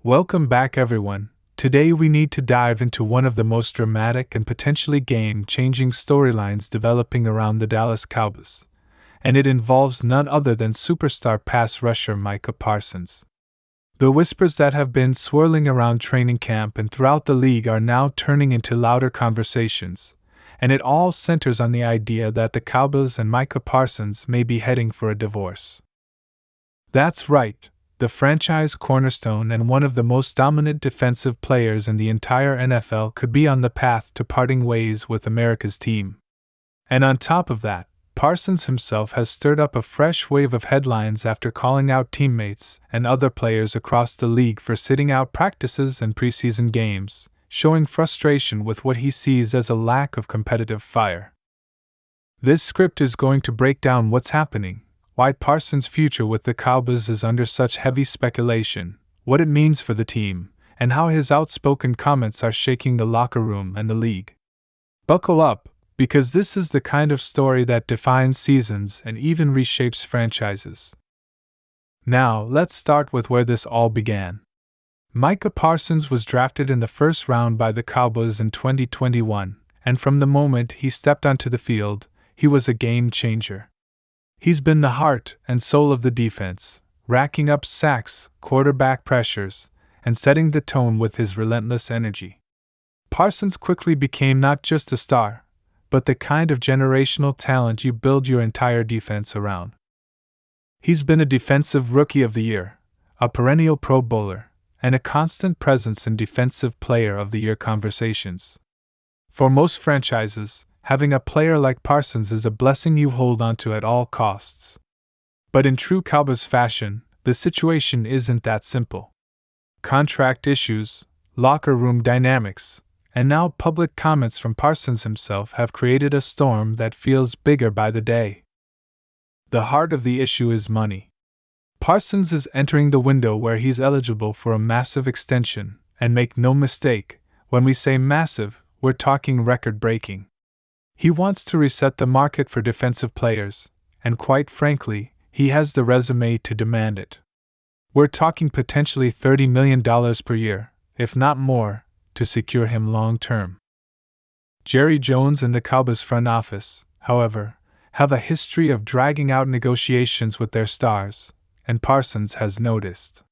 Welcome back, everyone. Today we need to dive into one of the most dramatic and potentially game-changing storylines developing around the Dallas Cowboys, and it involves none other than superstar pass rusher Micah Parsons. The whispers that have been swirling around training camp and throughout the league are now turning into louder conversations, and it all centers on the idea that the Cowboys and Micah Parsons may be heading for a divorce. That's right. The franchise cornerstone and one of the most dominant defensive players in the entire NFL could be on the path to parting ways with America's team. And on top of that, Parsons himself has stirred up a fresh wave of headlines after calling out teammates and other players across the league for sitting out practices and preseason games, showing frustration with what he sees as a lack of competitive fire. This script is going to break down what's happening, why Parsons' future with the Cowboys is under such heavy speculation, what it means for the team, and how his outspoken comments are shaking the locker room and the league. Buckle up, because this is the kind of story that defines seasons and even reshapes franchises. Now, let's start with where this all began. Micah Parsons was drafted in the first round by the Cowboys in 2021, and from the moment he stepped onto the field, he was a game changer. He's been the heart and soul of the defense, racking up sacks, quarterback pressures, and setting the tone with his relentless energy. Parsons quickly became not just a star, but the kind of generational talent you build your entire defense around. He's been a Defensive Rookie of the Year, a perennial Pro Bowler, and a constant presence in Defensive Player of the Year conversations. For most franchises, having a player like Parsons is a blessing you hold onto at all costs. But in true Cowboys fashion, the situation isn't that simple. Contract issues, locker room dynamics, and now public comments from Parsons himself have created a storm that feels bigger by the day. The heart of the issue is money. Parsons is entering the window where he's eligible for a massive extension, and make no mistake, when we say massive, we're talking record-breaking. He wants to reset the market for defensive players, and quite frankly, he has the resume to demand it. We're talking potentially $30 million per year, if not more, to secure him long-term. Jerry Jones and the Cowboys front office, however, have a history of dragging out negotiations with their stars, and Parsons has noticed.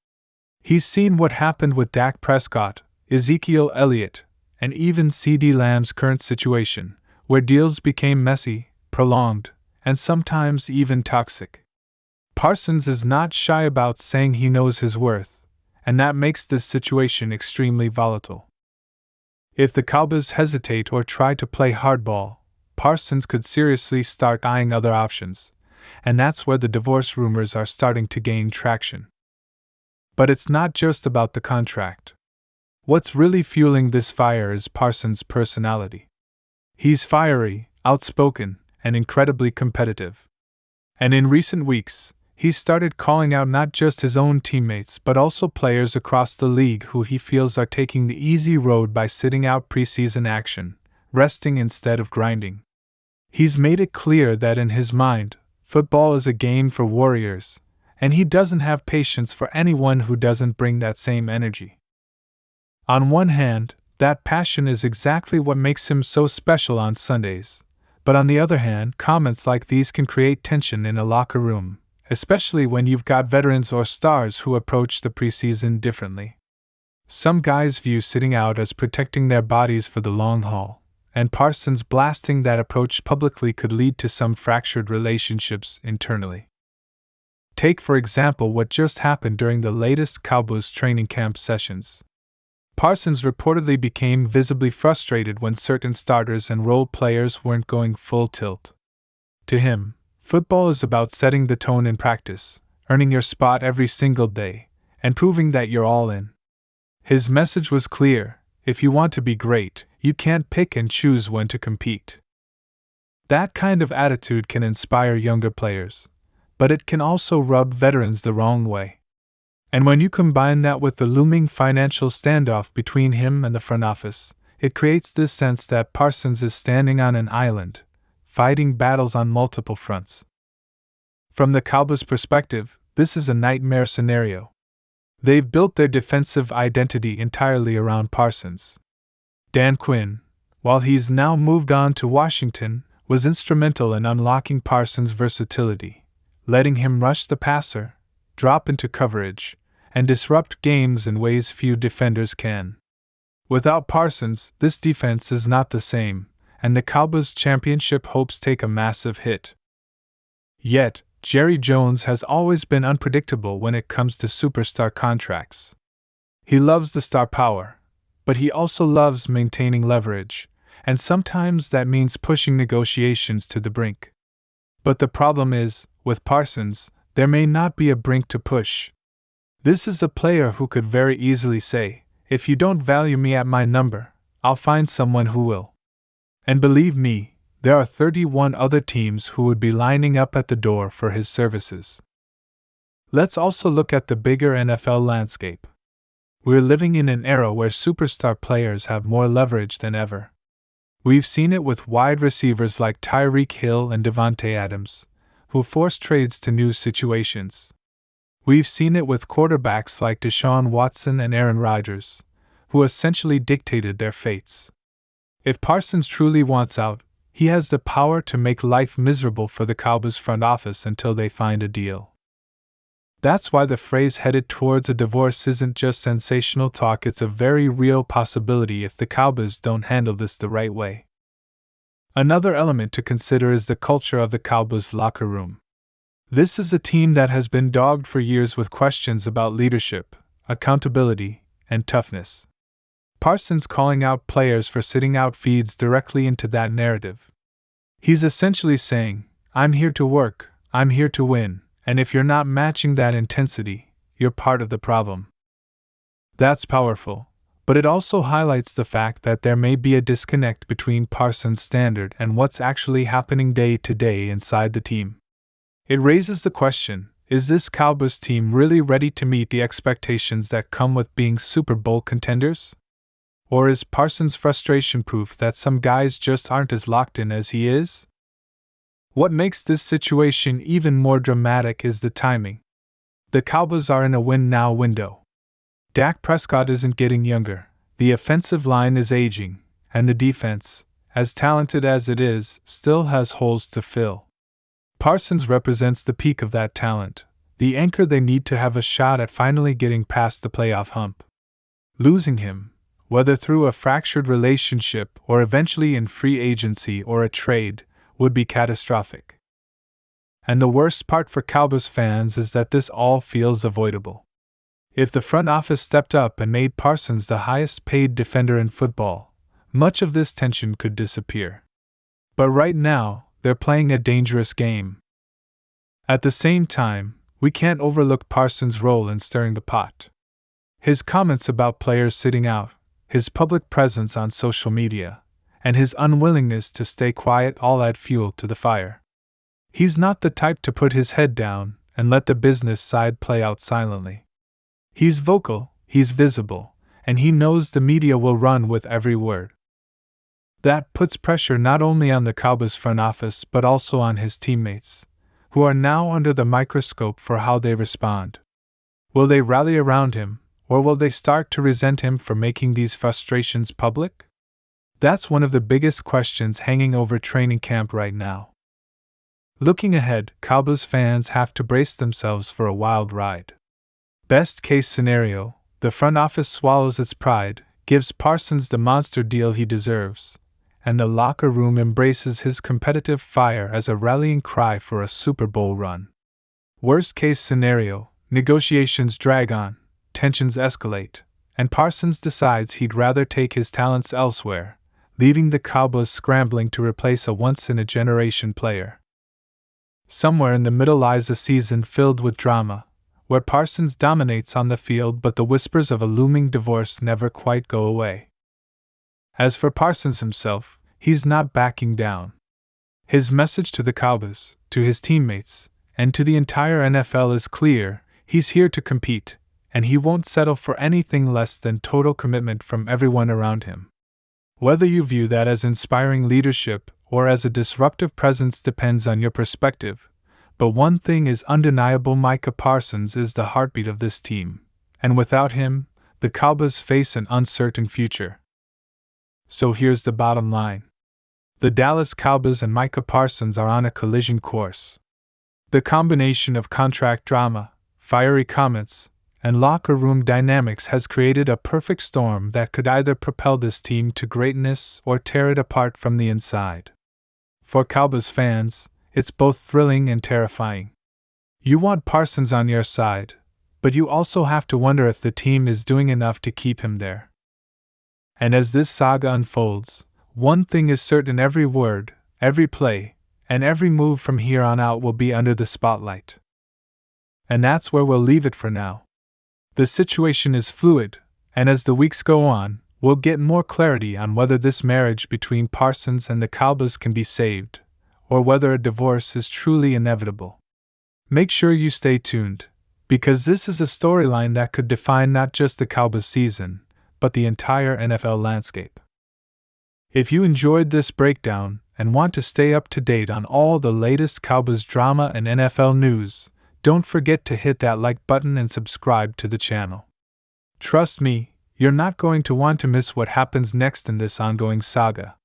He's seen what happened with Dak Prescott, Ezekiel Elliott, and even CeeDee Lamb's current situation, where deals became messy, prolonged, and sometimes even toxic. Parsons is not shy about saying he knows his worth, and that makes this situation extremely volatile. If the Cowboys hesitate or try to play hardball, Parsons could seriously start eyeing other options, and that's where the divorce rumors are starting to gain traction. But it's not just about the contract. What's really fueling this fire is Parsons' personality. He's fiery, outspoken, and incredibly competitive. And in recent weeks, he's started calling out not just his own teammates but also players across the league who he feels are taking the easy road by sitting out preseason action, resting instead of grinding. He's made it clear that in his mind, football is a game for warriors, and he doesn't have patience for anyone who doesn't bring that same energy. On one hand, that passion is exactly what makes him so special on Sundays, but on the other hand, comments like these can create tension in a locker room, especially when you've got veterans or stars who approach the preseason differently. Some guys view sitting out as protecting their bodies for the long haul, and Parsons blasting that approach publicly could lead to some fractured relationships internally. Take, for example, what just happened during the latest Cowboys training camp sessions. Parsons reportedly became visibly frustrated when certain starters and role players weren't going full tilt. To him, football is about setting the tone in practice, earning your spot every single day, and proving that you're all in. His message was clear: if you want to be great, you can't pick and choose when to compete. That kind of attitude can inspire younger players, but it can also rub veterans the wrong way. And when you combine that with the looming financial standoff between him and the front office, it creates this sense that Parsons is standing on an island, fighting battles on multiple fronts. From the Cowboys' perspective, this is a nightmare scenario. They've built their defensive identity entirely around Parsons. Dan Quinn, while he's now moved on to Washington, was instrumental in unlocking Parsons' versatility, letting him rush the passer, drop into coverage, and disrupt games in ways few defenders can. Without Parsons, this defense is not the same, and the Cowboys' championship hopes take a massive hit. Yet, Jerry Jones has always been unpredictable when it comes to superstar contracts. He loves the star power, but he also loves maintaining leverage, and sometimes that means pushing negotiations to the brink. But the problem is, with Parsons, there may not be a brink to push. This is a player who could very easily say, "If you don't value me at my number, I'll find someone who will." And believe me, there are 31 other teams who would be lining up at the door for his services. Let's also look at the bigger NFL landscape. We're living in an era where superstar players have more leverage than ever. We've seen it with wide receivers like Tyreek Hill and Devontae Adams, who force trades to new situations. We've seen it with quarterbacks like Deshaun Watson and Aaron Rodgers, who essentially dictated their fates. If Parsons truly wants out, he has the power to make life miserable for the Cowboys front office until they find a deal. That's why the phrase headed towards a divorce isn't just sensational talk, it's a very real possibility if the Cowboys don't handle this the right way. Another element to consider is the culture of the Cowboys locker room. This is a team that has been dogged for years with questions about leadership, accountability, and toughness. Parsons calling out players for sitting out feeds directly into that narrative. He's essentially saying, "I'm here to work, I'm here to win, and if you're not matching that intensity, you're part of the problem." That's powerful, but it also highlights the fact that there may be a disconnect between Parsons' standard and what's actually happening day to day inside the team. It raises the question, is this Cowboys team really ready to meet the expectations that come with being Super Bowl contenders? Or is Parsons' frustration proof that some guys just aren't as locked in as he is? What makes this situation even more dramatic is the timing. The Cowboys are in a win-now window. Dak Prescott isn't getting younger, the offensive line is aging, and the defense, as talented as it is, still has holes to fill. Parsons represents the peak of that talent, the anchor they need to have a shot at finally getting past the playoff hump. Losing him, whether through a fractured relationship or eventually in free agency or a trade, would be catastrophic. And the worst part for Cowboys fans is that this all feels avoidable. If the front office stepped up and made Parsons the highest paid defender in football, much of this tension could disappear. But right now, they're playing a dangerous game. At the same time, we can't overlook Parsons' role in stirring the pot. His comments about players sitting out, his public presence on social media, and his unwillingness to stay quiet all add fuel to the fire. He's not the type to put his head down and let the business side play out silently. He's vocal, he's visible, and he knows the media will run with every word. That puts pressure not only on the Cowboys front office but also on his teammates, who are now under the microscope for how they respond. Will they rally around him, or will they start to resent him for making these frustrations public? That's one of the biggest questions hanging over training camp right now. Looking ahead, Cowboys fans have to brace themselves for a wild ride. Best case scenario, the front office swallows its pride, gives Parsons the monster deal he deserves, and the locker room embraces his competitive fire as a rallying cry for a Super Bowl run. Worst case scenario, negotiations drag on, tensions escalate, and Parsons decides he'd rather take his talents elsewhere, leaving the Cowboys scrambling to replace a once-in-a-generation player. Somewhere in the middle lies a season filled with drama, where Parsons dominates on the field but the whispers of a looming divorce never quite go away. As for Parsons himself, he's not backing down. His message to the Cowboys, to his teammates, and to the entire NFL is clear: he's here to compete, and he won't settle for anything less than total commitment from everyone around him. Whether you view that as inspiring leadership or as a disruptive presence depends on your perspective, but one thing is undeniable: Micah Parsons is the heartbeat of this team, and without him, the Cowboys face an uncertain future. So here's the bottom line. The Dallas Cowboys and Micah Parsons are on a collision course. The combination of contract drama, fiery comments, and locker room dynamics has created a perfect storm that could either propel this team to greatness or tear it apart from the inside. For Cowboys fans, it's both thrilling and terrifying. You want Parsons on your side, but you also have to wonder if the team is doing enough to keep him there. And as this saga unfolds, one thing is certain: every word, every play, and every move from here on out will be under the spotlight. And that's where we'll leave it for now. The situation is fluid, and as the weeks go on, we'll get more clarity on whether this marriage between Parsons and the Cowboys can be saved, or whether a divorce is truly inevitable. Make sure you stay tuned, because this is a storyline that could define not just the Cowboys season, but the entire NFL landscape. If you enjoyed this breakdown and want to stay up to date on all the latest Cowboys drama and NFL news, don't forget to hit that like button and subscribe to the channel. Trust me, you're not going to want to miss what happens next in this ongoing saga.